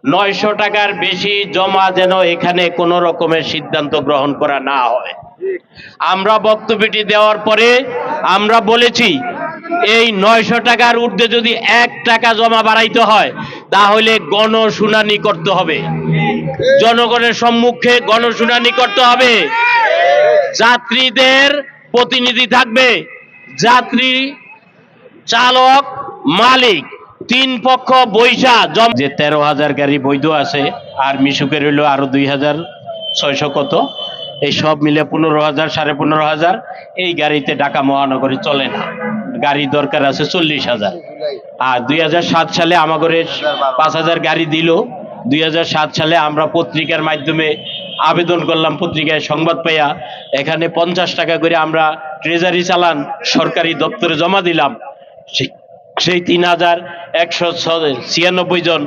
900 টাকার বেশি জমা যেন এখানে কোনো রকমের সিদ্ধান্ত গ্রহণ করা না হয়। আমরা বক্তব্যটি দেওয়ার পরে আমরা বলেছি এই 900 টাকার ঊর্ধ্বে যদি 1 টাকা জমা বাড়াইতে হয় তাহলে গণশুনানি করতে হবে, জনগণের সম্মুখে গণশুনানি করতে হবে। যাত্রীদের প্রতিনিধি থাকবে, যাত্রী, চালক, মালিক, তিন পক্ষ বৈশা যে 13,000 গাড়ি বৈধ আছে আর মিশুকের হইল আরো 2,600 কত, এই সব মিলে 15,000 15,500 এই গাড়িতে ঢাকা মহানগরে চলে না। গাড়ি দরকার আছে 40,000। আর 2007 সালে আমাদের 5,000 গাড়ি দিল। 2007 সালে আমরা পত্রিকার মাধ্যমে আবেদন করলাম, পত্রিকায় সংবাদ পাইয়া এখানে 50 টাকা করে আমরা ট্রেজারি চালান সরকারি দপ্তরে জমা দিলাম। সেই 3,196 জন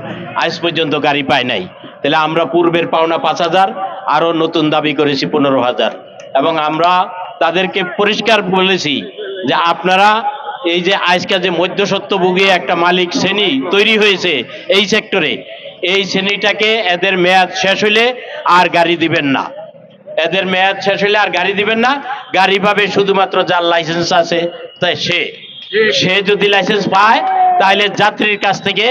আজ পর্যন্ত গাড়ি পায় নাই। তাহলে আমরা পূর্বের পাওনা 5,000 আরো নতুন দাবি করেছি 15,000। এবং আমরা তাদেরকে পরিষ্কার বলেছি যে আপনারা এই যে আজকে যে মধ্যস্বত্বভোগী একটা মালিক শ্রেণী তৈরি হয়েছে এই সেক্টরে, এই শ্রেণীটাকে এদের মেয়াদ শেষ হইলে আর গাড়ি দিবেন না। এদের মেয়াদ শেষ হইলে আর গাড়ি দিবেন না। গাড়ি পাবে শুধুমাত্র যার লাইসেন্স আছে, তাই সে যদি লাইসেন্স পায় তাহলে যাত্রীর কাছ থেকে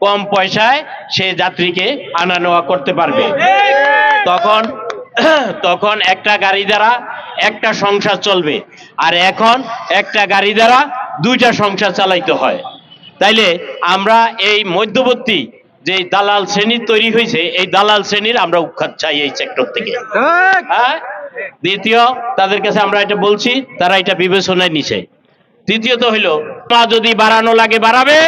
কম পয়সায় সে যাত্রীকে আনা নেওয়া করতে পারবে। তখন একটা গাড়ি দ্বারা একটা সংসার চলবে, আর এখন একটা গাড়ি দ্বারা দুইটা সংসার চালাইতে হয়। তাইলে আমরা এই মধ্যবর্তী যে দালাল শ্রেণী তৈরি হয়েছে, এই দালাল শ্রেণীর আমরা উৎখাত চাই এই সেক্টর থেকে। হ্যাঁ, দ্বিতীয়, তাদের কাছে আমরা এটা বলছি, তারা এটা বিবেচনায় নিছে। তৃতীয়ত হইল, যদি বাড়ানো লাগে বাড়াবে,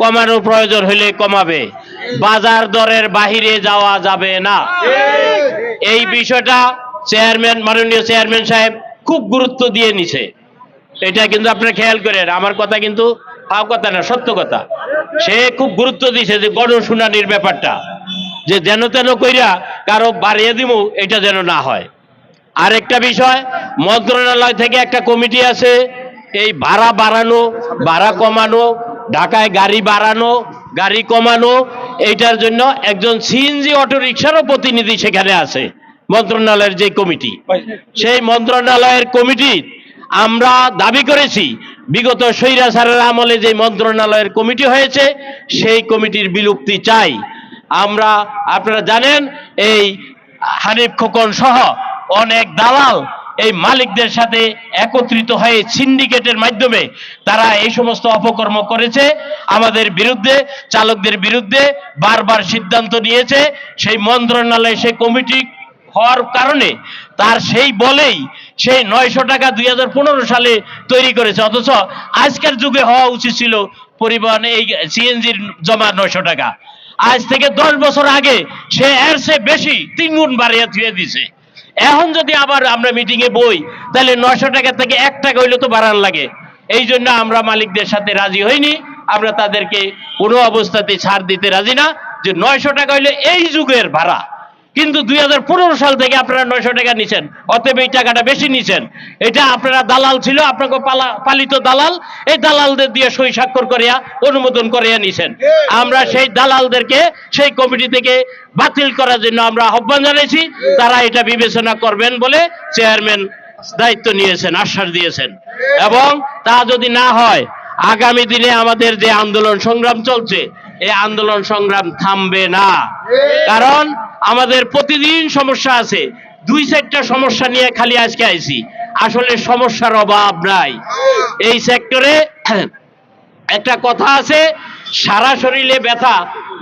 কমানোর প্রয়োজন হইলে কমাবে, বাজার দরের বাহিরে যাওয়া যাবে না। এই বিষয়টা মাননীয় চেয়ারম্যান সাহেব খুব গুরুত্ব দিয়ে নিছে। এটা কিন্তু আপনারা খেয়াল করেন, আমার কথা কিন্তু ফাও কথা না, সত্য কথা। সে খুব গুরুত্ব দিছে যে গণশুনানির ব্যাপারটা, যে যেন তেন কইরা কারো বাড়িয়ে দিব, এটা যেন না হয়। আরেকটা বিষয়, মন্ত্রণালয় থেকে একটা কমিটি আছে, এই ভাড়া বাড়ানো, ভাড়া কমানো, ঢাকায় গাড়ি বাড়ানো, গাড়ি কমানো, এইটার জন্য একজন সিএনজি অটো রিক্সারও প্রতিনিধি সেখানে আছে মন্ত্রণালয়ের যে কমিটি। সেই মন্ত্রণালয়ের কমিটি আমরা দাবি করেছি বিগত স্বৈরাচারের আমলে যে মন্ত্রণালয়ের কমিটি হয়েছে সেই কমিটির বিলুপ্তি চাই আমরা। আপনারা জানেন এই হানিফ খোকন সহ অনেক দালাল এই মালিকদের সাথে একত্রিত হয়ে সিন্ডিকেটের মাধ্যমে তারা এই সমস্ত অপকর্ম করেছে, আমাদের বিরুদ্ধে, চালকদের বিরুদ্ধে বারবার সিদ্ধান্ত নিয়েছে। সেই মন্ত্রণালয়ে সেই কমিটি হওয়ার কারণে তার সেই বলেই সেই 900 টাকা 2015 সালে তৈরি করেছে, অথচ আজকের যুগে হওয়া উচিত ছিল পরিবহনে এই সিএনজির জমা 900 টাকা। আজ থেকে 10 বছর আগে সে এর চেয়ে বেশি 3 গুণ বাড়িয়ে দিয়ে দিছে। এখন যদি আবার আমরা মিটিং এ বই, তাহলে 900 টাকা থেকে 1 টাকা হইলে তো বাড়ান লাগে। এই জন্য আমরা মালিকদের সাথে রাজি হইনি, আমরা তাদেরকে কোনো অবস্থাতে ছাড় দিতে রাজি না, যে 900 টাকা হইলে এই যুগের ভাড়া। কিন্তু 2015 সাল থেকে আপনারা 900 টাকা নিছেন, অতএব এই টাকাটা বেশি নিছেন। এটা আপনারা দালাল ছিল, আপনাকে পালিত দালাল, এই দালালদের দিয়ে সই স্বাক্ষর করিয়া অনুমোদন করিয়া নিছেন। আমরা সেই দালালদেরকে সেই কমিটি থেকে বাতিল করার জন্য আমরা আহ্বান জানাইছি, তারা এটা বিবেচনা করবেন বলে চেয়ারম্যান দায়িত্ব নিয়েছেন, আশ্বাস দিয়েছেন। এবং তা যদি না হয়, আগামী দিনে আমাদের যে আন্দোলন সংগ্রাম চলছে, এই আন্দোলন সংগ্রাম থামবে না। কারণ আমাদের প্রতিদিন সমস্যা আছে, 2-4টা সমস্যা নিয়ে খালি আজকে আইছি, আসলে সমস্যার অভাব নাই এই সেক্টরে। একটা কথা আছে, সারা শরীরে ব্যথা,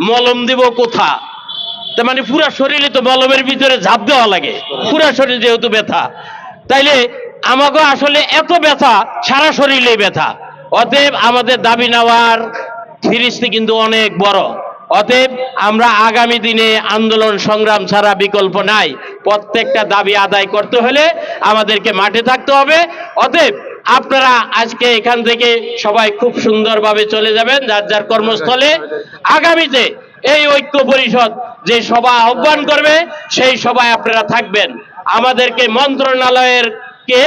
মলম দিব কোথা। তার মানে পুরা শরীরে তো মলমের ভিতরে ঝাঁপ দেওয়া লাগে, পুরা শরীর যেহেতু ব্যথা, তাইলে আমাকে আসলে এত ব্যথা, সারা শরীরে ব্যথা। অতএব আমাদের দাবি নেওয়ার ফিরিস্তি কিন্তু অনেক বড়। অতএব আমরা আগামী দিনে আন্দোলন সংগ্রাম ছাড়া বিকল্প নাই। প্রত্যেকটা দাবি আদায় করতে হলে আমাদেরকে মাঠে থাকতে হবে। অতএব আপনারা আজকে এখান থেকে সবাই খুব সুন্দরভাবে চলে যাবেন যার যার কর্মস্থলে। আগামীতে এই ঐক্য পরিষদ যে সভা আহ্বান করবে সেই সভায় আপনারা থাকবেন। আমাদেরকে মন্ত্রণালয়ের কে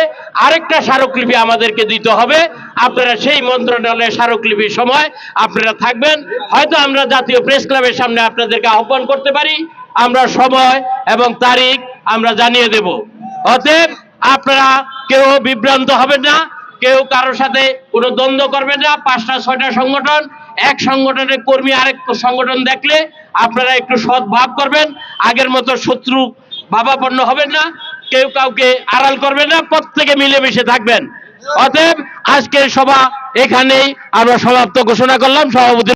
আরেকটা স্মারকলিপি আমাদেরকে দিতে হবে, আপনারা সেই মন্ত্রণালয়ের স্মারকলিপির সময় আপনারা থাকবেন। হয়তো আমরা জাতীয় প্রেস ক্লাবের সামনে আপনাদেরকে আহ্বান করতে পারি, আমরা সময় এবং তারিখ আমরা জানিয়ে দেব। অতএব আপনারা কেউ বিভ্রান্ত হবেন না, কেউ কারোর সাথে কোনো দ্বন্দ্ব করবেন না। 5টা 6টা সংগঠন, এক সংগঠনের কর্মী আরেক সংগঠন দেখলে আপনারা একটু সদ্ভাব করবেন, আগের মতো শত্রু ভাবাপন্ন হবেন না, কেউ কাউকে আড়াল করবেন না, প্রত্যেকে মিলেমিশে থাকবেন। অতএব আজকের সভা এখানেই আমরা সমাপ্ত ঘোষণা করলাম। সভাপতি